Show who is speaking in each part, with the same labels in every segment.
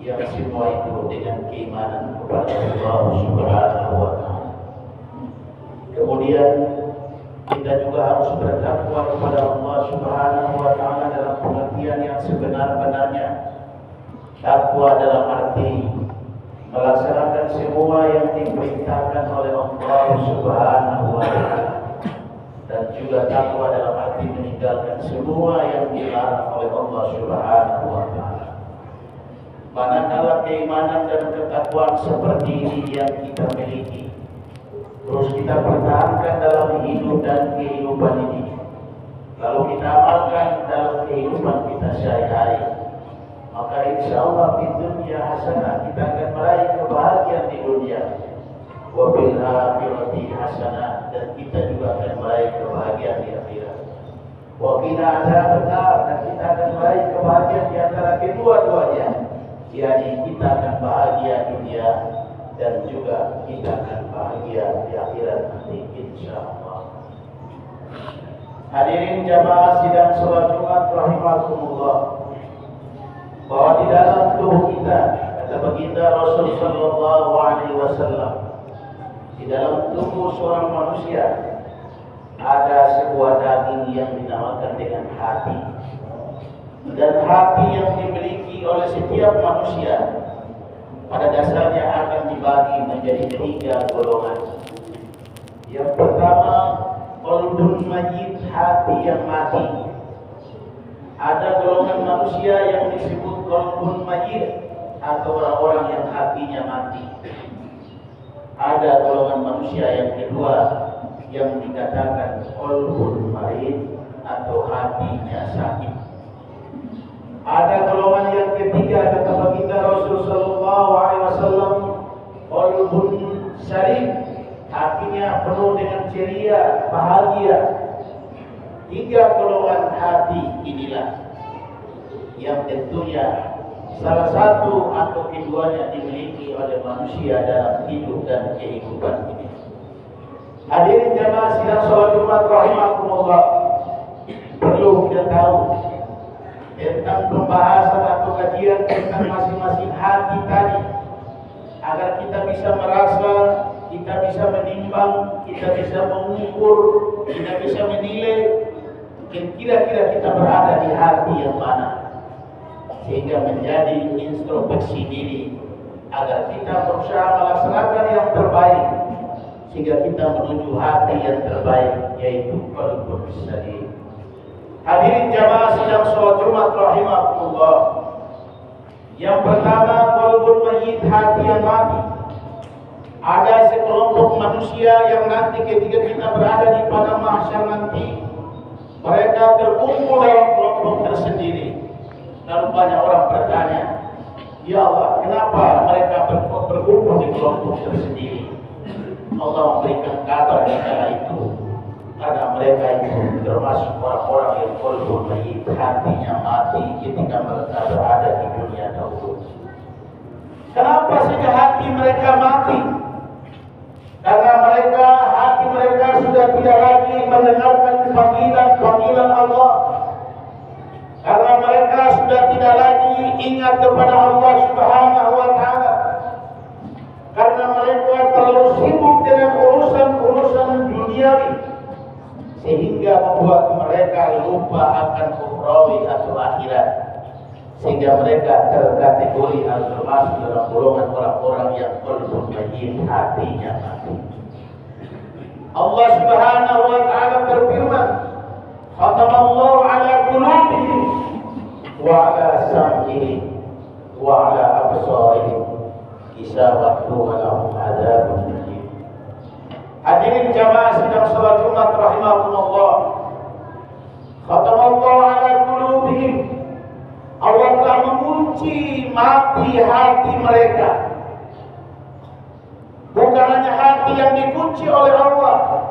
Speaker 1: yang semua itu dengan keimanan kepada Allah Subhanahu wa Ta'ala. Kemudian kita juga harus bertakwa kepada Allah Subhanahu wa Ta'ala dalam pengertian yang sebenar-benarnya. Takwa dalam arti melaksanakan semua yang diperintahkan oleh Allah Subhanahu wa Ta'ala, dan juga takwa dalam arti meninggalkan semua yang dilarang oleh Allah Subhanahu wa Ta'ala. Manakala keimanan dan ketakwaan seperti ini yang kita miliki terus kita pertahankan dalam hidup dan kehidupan ini, lalu kita amalkan dalam kehidupan kita sehari-hari, maka insya Allah di dunia hasanah kita akan meraih kebahagiaan di dunia, wa bil akhirati hasanah, dan kita juga akan meraih kebahagiaan di akhirat. Wa qina adzabannar, dan kita akan meraih kebahagiaan di antara kedua-duanya, yakni kita akan bahagia dunia dan juga kita akan bahagia di akhirat nanti insya Allah. Hadirin jamaah sidang sholat Jumat rahimakumullah, bahwa di dalam tubuh kita, kata baginda Rasul sallallahu alaihi wasallam, di dalam tubuh seorang manusia ada sebuah daging yang dinamakan dengan hati. Dan hati yang dimiliki oleh setiap manusia pada dasarnya akan dibagi menjadi 3 golongan. Yang pertama, qalbun mayyit, hati yang mati. Ada golongan manusia yang disebut qalbun mayyit, atau orang-orang yang hatinya mati. Ada golongan manusia yang kedua yang dikatakan qalbun mayyit, atau hatinya sakit. Ada golongan yang ketiga, kata baginda Rasul sallallahu alaihi wasallam, qalbun salim, hatinya penuh dengan ceria, bahagia. 3 golongan hati inilah yang tentunya salah satu atau keduanya dimiliki oleh manusia dalam hidup dan kehidupan ini. Hadirin jamaah sidang sholat Jumat rahimakumullah, perlu kita tahu tentang pembahasan atau kajian tentang masing-masing hati tadi, agar kita bisa merasa, kita bisa menimbang, kita bisa mengukur, kita bisa menilai kira-kira kita berada di hati yang mana, sehingga menjadi introspeksi diri agar kita berusaha melaksanakan yang terbaik, sehingga kita menuju hati yang terbaik, yaitu qalbun salim. Hadirin jamaah sidang sholat Jumat rahimakumullah, yang pertama qalbun mayyit, hati yang mati. Ada sekelompok manusia yang nanti ketika kita berada di padang mahsyar nanti, mereka terkumpul dalam kelompok tersendiri. Lalu banyak orang bertanya, ya Allah, kenapa mereka berkumpul di kelompok tersendiri? Allah memberikan kabar di kala itu, karena mereka itu termasuk orang-orang yang qalbun mayyit, hatinya mati ketika mereka berada di dunia dahulu. Kenapa sehingga hati mereka mati? Karena hati mereka sudah tidak lagi mendengarkan panggilan Allah. Karena mereka sudah tidak lagi ingat kepada Allah Subhanahu wa Ta'ala. Karena mereka terlalu sibuk dengan urusan duniawi, sehingga membuat mereka lupa akan ukhrawi atau akhirat, sehingga mereka terkategori atau termasuk dalam golongan orang-orang yang qalbun mayyit, hatinya mati. Allah Subhanahu wa Ta'ala berfirman, khatamallahu ala qulubihim wa ala sam'ihim wa ala absarihim ghishawatun wa lahum adzabun alim. Hadirin jamaah sidang salat Jumat rahimakumullah, khatamallahu ala qulubihim, Allah telah mengunci mati hati mereka. Bukan hanya hati yang dikunci oleh Allah,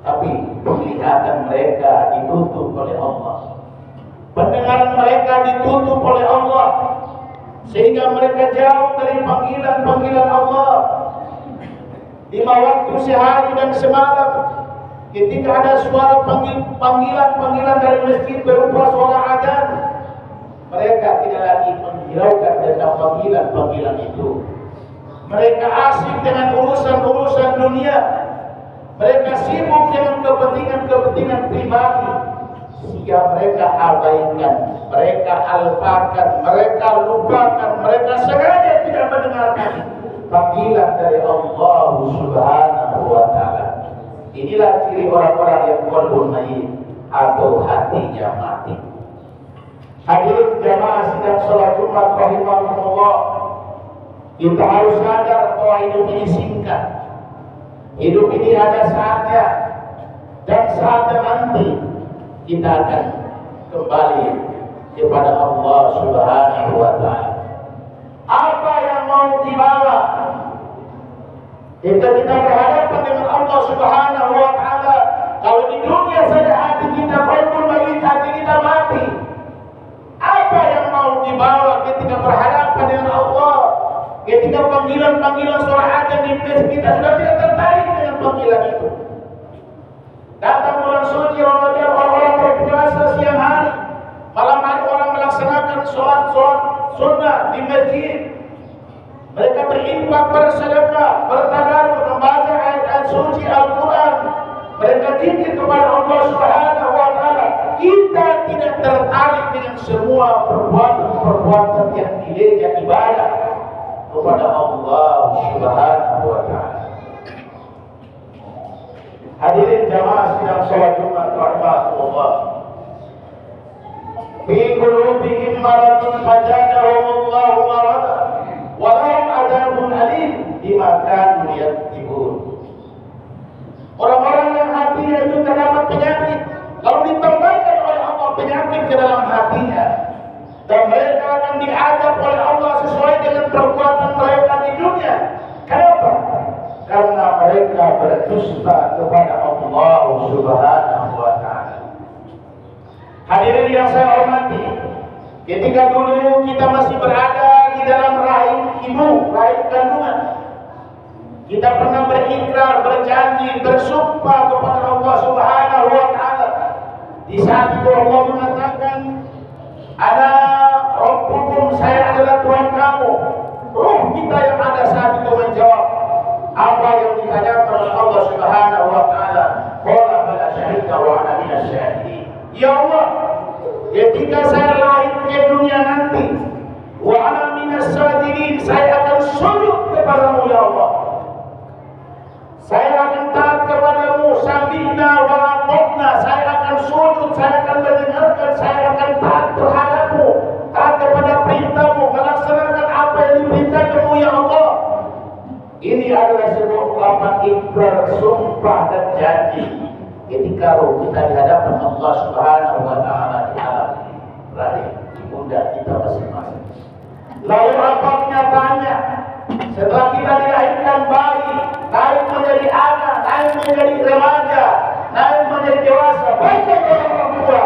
Speaker 1: tapi penglihatan mereka ditutup oleh Allah, pendengaran mereka ditutup oleh Allah, sehingga mereka jauh dari panggilan Allah. 5 waktu sehari dan semalam, ketika ada suara panggilan dari masjid berupa suara adzan, Mereka tidak lagi menghiraukan tentang panggilan-panggilan itu. Mereka asik dengan urusan-urusan dunia. Mereka sibuk dengan kepentingan-kepentingan pribadi. Sehingga mereka abaikan, mereka alpakan, mereka lupakan, mereka sengaja tidak mendengarkan panggilan dari Allah Subhanahu wa Ta'ala. Inilah ciri orang-orang yang qalbun mayyit atau hatinya mati. Hadirin jamaah sidang salat Jumat rahimakumullah, kita harus sadar bahwa hidup ini singkat. Hidup ini ada saatnya, dan saatnya nanti kita akan kembali kepada Allah Subhanahu wa Ta'ala. Apa yang mau dibawa kita berhadapan dengan Allah Subhanahu wa Ta'ala? Kalau di dunia saja hati kita qalbun mayyit, hati kita mati. Apa yang mau dibawa ketika berhadapan dengan Allah? Ketika panggilan-panggilan suara adzan di masjid, kita sudah tidak tertarik dengan panggilan itu. Datang bulan suci Ramadan, orang-orang berpuasa siang hari, malam hari orang melaksanakan sholat sunnah di masjid. Mereka berinfak, bersedekah, bertadarus, membaca ayat-ayat suci Al-Quran. Mereka zikir kepada Allah Subhanahu wa Ta'ala. Kita tidak tertarik dengan semua perbuatan-perbuatan yang nilainya ibadah kepada Allah Subhanahu wa Ta'ala. Hadirin jamaah sidang salat Jumat rahimakumullah. Fi qulubihim maradun fazadahumullahu marada wa lahum adzabun alim bima kanu yaktubun. Orang-orang yang hatinya itu terdapat penyakit, lalu ditambahkan oleh Allah penyakit ke dalam hatinya, dan mereka akan diazab oleh Allah sesuai dengan perbuatan mereka di dunia. Kenapa? Karena mereka berdusta kepada Allah Subhanahu wa Ta'ala. Hadirin yang saya hormati, ketika dulu kita masih berada di dalam rahim ibu, rahim kandungan, kita pernah berikrar, berjanji, bersumpah kepada Allah Subhanahu wa Ta'ala. Di saat itu Allah mengatakan, "Ana Rabbukum, saya adalah Tuhan kamu." Ruh kita yang ada saat itu menjawab apa yang ditanyakan oleh Allah Subhanahu wa Ta'ala. Qala bala syahidta wa ana minas syahidin. Ya Allah, ketika saya lahir ke dunia nanti, wa ana minas sajidin, saya akan sujud kepadamu ya Allah. Saya akan taat kepadamu, sami'na wa ata'na, saya akan sujud, saya akan mendengarkan, saya akan taat terhadapmu, taat kepada perintahmu, melaksanakan apa yang diperintahkanmu ya Allah. Ini adalah sebuah ungkapan ikrar, sumpah dan janji ketika roh kita di hadapan Allah Subhanahu wa Ta'ala di alam rahim ibunda kita masing-masing. Lalu apa kenyataannya? Setelah kita dilahirkan bayi, naik menjadi anak, naik menjadi remaja, naik menjadi dewasa, baik orang tua,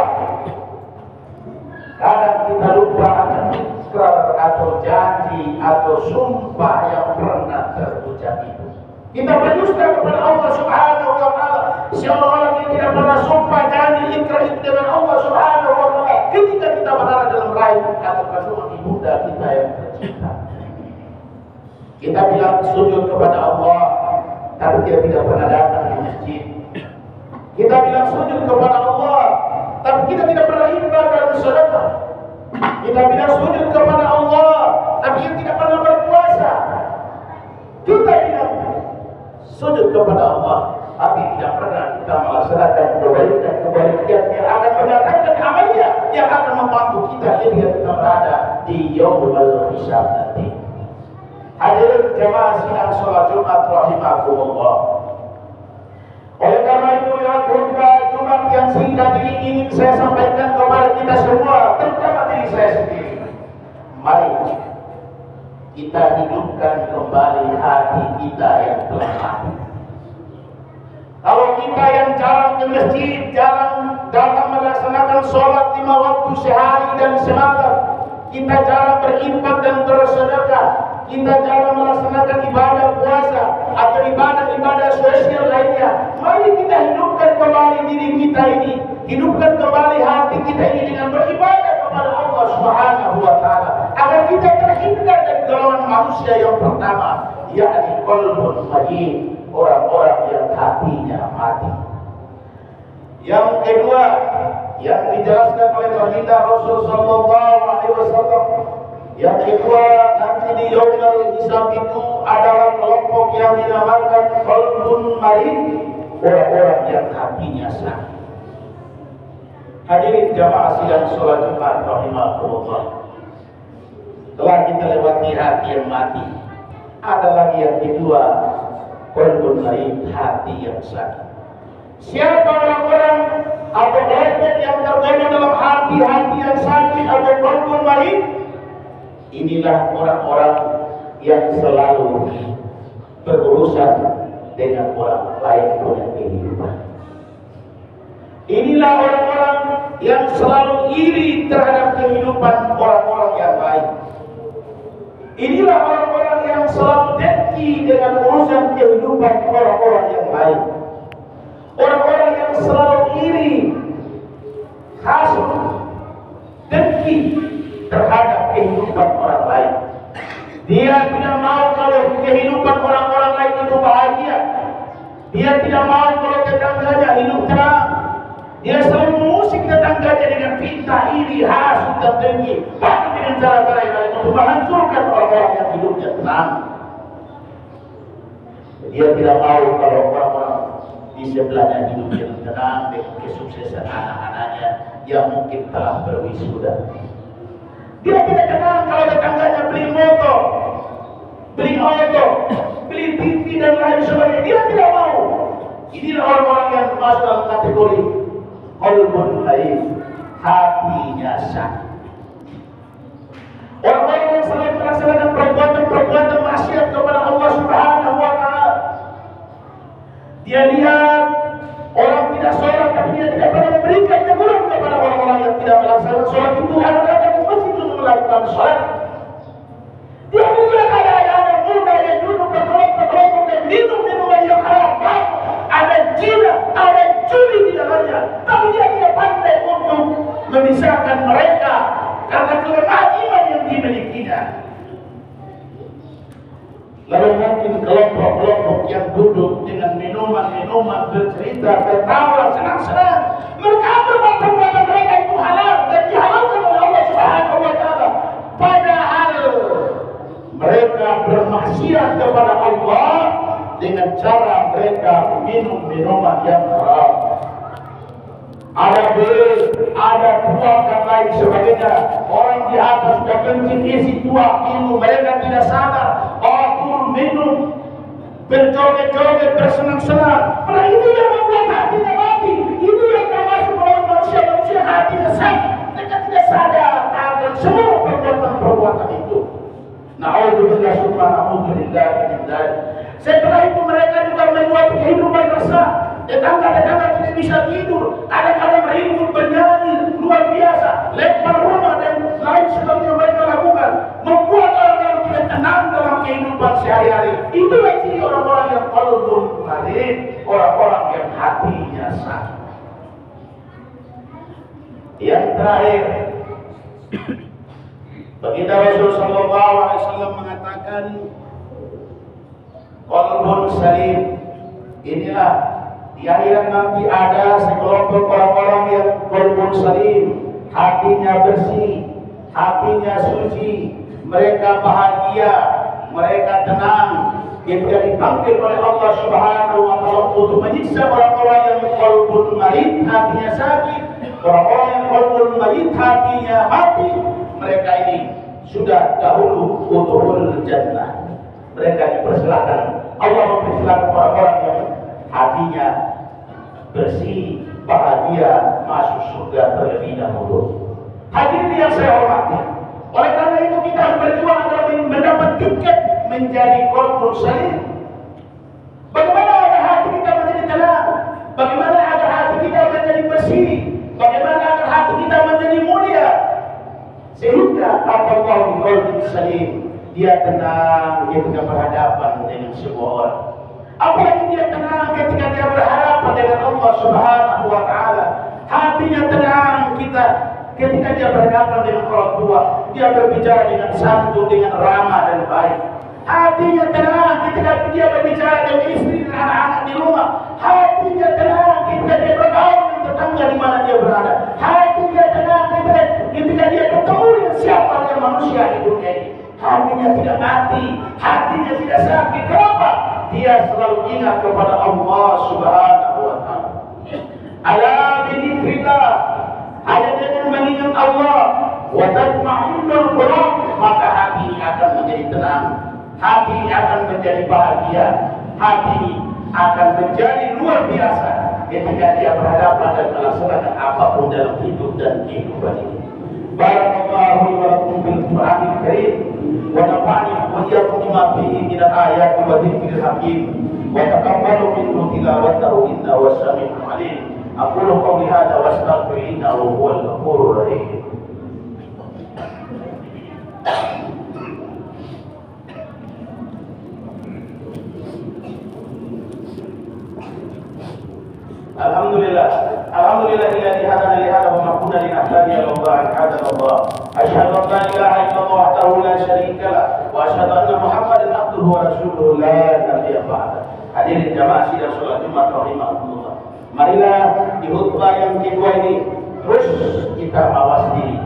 Speaker 1: kadang kita lupa akan ikrar atau janji atau sumpah yang pernah terucap itu. Kita berdusta kepada Allah Subhanahu wa Ta'ala. Seolah-olah kita tidak pernah sumpah janji ikrar itu dengan Allah Subhanahu wa Ta'ala ketika kita berada dalam rahim atau kandungan ibunda kita yang tercinta. Kita bilang sujud kepada Allah, tapi kita tidak pernah datang di masjid. Kita bilang sujud kepada Allah, tapi kita tidak pernah infak dan sedekah. Kita bilang sujud kepada Allah, tapi kita tidak pernah berpuasa. Kita bilang sujud kepada Allah, tapi tidak pernah kita melaksanakan kebaikan yang akan mendatangkan amalia yang akan membantu kita ketika kita berada di yaumul hisab nanti. Hadirin jemaah sidang salat Jumat rahimakumullah. Oleh karena itu lewat khutbah Jumat yang singkat ini ingin saya sampaikan kepada kita semua, terutama diri saya sendiri. Mari kita hidupkan kembali hati kita yang telah mati. Kalau kita yang jarang ke masjid, jarang datang melaksanakan sholat 5 waktu sehari dan semalam, kita jarang berinfak dan bersedekah, kita jarang melaksanakan ibadah puasa atau ibadah-ibadah sosial lainnya, mari kita hidupkan kembali diri kita ini, hidupkan kembali hati kita ini dengan beribadah kepada Allah Subhanahu wa taala agar kita terhindar dari golongan manusia yang pertama, yakni qalbun mayyit, orang-orang yang hatinya mati. Yang kedua yang dijelaskan oleh baginda Rasul sallallahu alaihi wasallam, yang kedua nanti di yaumul hisab itu adalah kelompok yang dinamakan qalbun mayyit, orang-orang yang hatinya sakit. Hadirin jamaah sidang sholat Jumat rahimakumullah. Telah kita lewati hati yang mati. Ada lagi yang kedua, qalbun mayyit, hati yang sakit. Siapa orang-orang atau kelompok yang tergolong dalam hati-hati yang sakit atau qalbun mayyit? Inilah orang-orang yang selalu berurusan dengan orang lain punya kehidupan. Inilah orang-orang yang selalu iri terhadap kehidupan orang-orang yang lain. Inilah orang-orang yang selalu dengki dengan urusan kehidupan orang-orang yang lain. Orang-orang yang selalu iri, hasut, dengki terhadap kehidupan orang lain. Dia tidak mau kalau kehidupan orang-orang lain itu bahagia. Dia tidak mau kalau tetangganya hidup tenang. Dia selalu mengusik tetangganya dengan fitnah, iri, hasut, dan dengki, bahkan dengan cara-cara yang lain untuk menghancurkan orang-orang yang hidupnya tenang. Dia tidak mau kalau orang-orang di sebelahnya hidupnya tenang dengan kesuksesan anak-anaknya yang mungkin telah berwisuda. Dia tidak tenang kalau tetangganya beli motor, beli auto, beli TV dan lain sebagainya. Dia tidak mau. Inilah orang-orang yang masuk dalam kategori qalbun mayyit, hatinya sakit. Orang-orang yang selalu melaksanakan perbuatan-perbuatan maksiat kepada Allah Subhanahu wa taala. Dia lihat orang tidak sholat, tapi dia tidak pernah memberikan teguran kepada orang-orang yang tidak melaksanakan sholat itu. Ada datang ke masjid untuk melakukan sholat. Dia melihat ada anak muda yang duduk berkelompok dan minum minuman yang haram. Ada zina, ada judi di dalamnya, tapi dia tidak pandai untuk memisahkan mereka karena kelemahan iman yang dimilikinya. Lalu mungkin kelompok-kelompok yang duduk dengan minuman-minuman, bercerita, tertawa, senang-senang, mereka berbuat perbuatan mereka itu halal dan dihalalkan oleh Allah Subhanahu wa taala. Padahal mereka bermaksiat kepada Allah dengan cara mereka minum minuman yang haram. Ada bir, ada tua dan lain sebagainya. Orang di atas sudah kencing isi tua, minum, mereka tidak sadar. Turun minum, berjoget-joget, bersenang-senang. Karena ini yang membuat hatinya mati. Ini yang termasuk orang manusia hatinya sakit. Mereka tidak sadar akan semua perbuatan-perbuatan itu. Na'udzubillah summa na'udzubillah min dzalik. Setelah itu mereka juga membuat kehidupan resah. Tetangga-tetangga tidak bisa tidur. Kadang-kadang ribut, bernyanyi luar biasa, lempar rumah dan lain sebagainya mereka lakukan, membuat orang-orang tidak tenang dalam kehidupan sehari-hari. Itulah ciri orang-orang yang qalbun mayyit, orang-orang yang hatinya sakit. Yang terakhir, baginda Rasul sallallahu alaihi wasallam mengatakan qalbun salim. Inilah di akhirat nanti ada sekelompok orang-orang yang qalbun salim, hatinya bersih, hatinya suci, mereka bahagia, mereka tenang. Ketika dipanggil oleh Allah Subhanahu wa taala untuk menyiksa orang-orang yang qalbun mayyit, hatinya sakit, orang-orang yang qalbun mayyit, hatinya mati, mereka ini sudah dahulu udkhulul jannah. Mereka dipersilakan, Allah mempersilakan orang-orang yang hatinya bersih, bahagia, masuk surga terlebih dahulu. Hadirin yang saya hormati, oleh karena itu kita harus berjuang agar mendapat tiket menjadi qalbun salim. Bagaimana agar hati kita menjadi tenang? Bagaimana agar hati kita menjadi bersih? Bagaimana agar hati kita menjadi mulia? Sehingga Allah di qalbun salim, dia tenang ketika berhadapan dengan semua orang. Apalagi dia tenang ketika dia berhadapan dengan Allah Subhanahu wa taala. Hatinya tenang kita ketika dia berhadapan dengan orang tua, dia berbicara dengan santun, dengan ramah dan baik. Hatinya tenang ketika dia berbicara dengan istri dan anak-anak di rumah. Hatinya tenang ketika dia bergaul dengan tetangga di mana dia berada. Hatinya tenang ketika dia bertemu dengan siapa yang manusia hidupnya ini. Hatinya tidak mati, hatinya tidak sakit. Kenapa? Dia selalu ingat kepada Allah Subhanahu wa Ta'ala. Ala bidzikrillah, hanya dengan mengingat Allah, wa tatma'innul qulub, maka hati akan menjadi tenang, hati akan menjadi bahagia, hati akan menjadi luar biasa ketika dia berhadapan dan melaksanakan apapun dalam hidup dan kehidupan ini. Barakallahu wa lakum bil Qur'anil Karim wa nafa'ani wa iyyakum bima fihi min al-ayati wa dzikril hakim wa taqabbalu minhu tilawatahu innahu was-sami'ul 'alim. Aqulu qawli hadza wa astaghfiru innahu huwal ghafurur rahim. Alhamdulillahilladzi hadana li hadha wa ma kunna linahtadiya lawla an hadana Allah. Asyhadu an la ilaha illallah wahdahu la syarika lah wa asyhadu anna Muhammadan abduhu wa rasuluhu la nabiyya ba'da. Hadirin jamaah sidang salat Jumat rahimakumullah. Marilah di khutbah yang kedua ini terus kita mawas diri.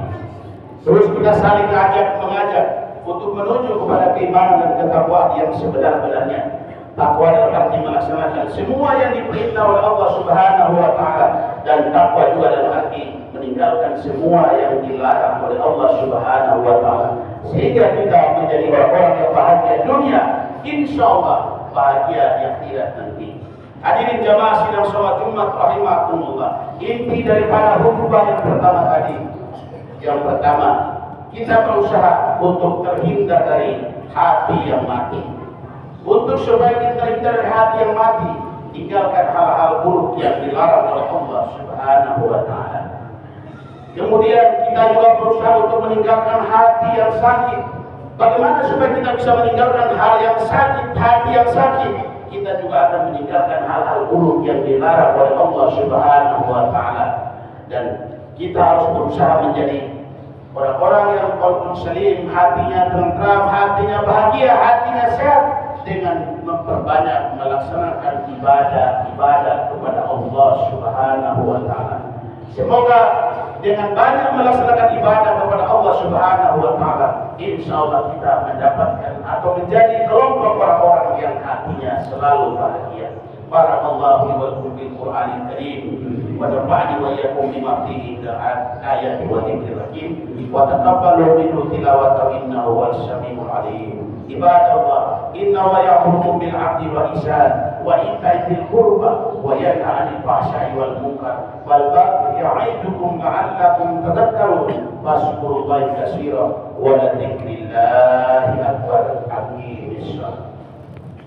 Speaker 1: Terus kita saling mengajak untuk menuju kepada keimanan dan ketakwaan yang sebenar-benarnya. Takwa dalam arti melaksanakan semua yang diperintah oleh Allah Subhanahu wa Ta'ala, dan takwa juga dalam arti meninggalkan semua yang dilarang oleh Allah Subhanahu wa Ta'ala, sehingga kita menjadi orang-orang yang bahagia dunia, insya Allah bahagia di akhirat nanti. Hadirin jamaah sidang salat Jumat rahimakumullah, inti daripada khutbah yang pertama tadi, yang pertama, kita berusaha untuk terhindar dari hati yang mati. Untuk supaya kita terhindar dari hati yang mati, tinggalkan hal-hal buruk yang dilarang oleh Allah Subhanahu wa Ta'ala. Kemudian kita juga berusaha untuk meninggalkan hati yang sakit. Bagaimana supaya kita bisa meninggalkan hal yang sakit, hati yang sakit? Kita juga akan meninggalkan hal-hal buruk yang dilarang oleh Allah Subhanahu wa Ta'ala. Dan kita harus berusaha menjadi orang-orang yang qalbun salim, hatinya tentram, hatinya bahagia, hatinya sehat, dengan memperbanyak melaksanakan ibadah kepada Allah Subhanahu wa Ta'ala. Semoga dengan banyak melaksanakan ibadah kepada Allah Subhanahu wa Ta'ala, insyaallah kita mendapatkan atau menjadi kelompok orang-orang yang hatinya selalu bahagia. Barakallahu li wa lakum bil Qur'anil Karim wa nafa'ani wa iyyakum bima fihi min ayati wa dzikril hakim wa taqabbalu minhu tilawatahu innahu huwas samiul 'alim. Ibadallah, innallaha ya'muru bil 'adli wal ihsan wa ita'i dzil qurba wa yanha 'anil fahsya'i wal munkar wal baghi ya'idukum la'allakum tadhakkarun. Fazkurullaha katsiran wa la dzikrillahi akbar. Amin.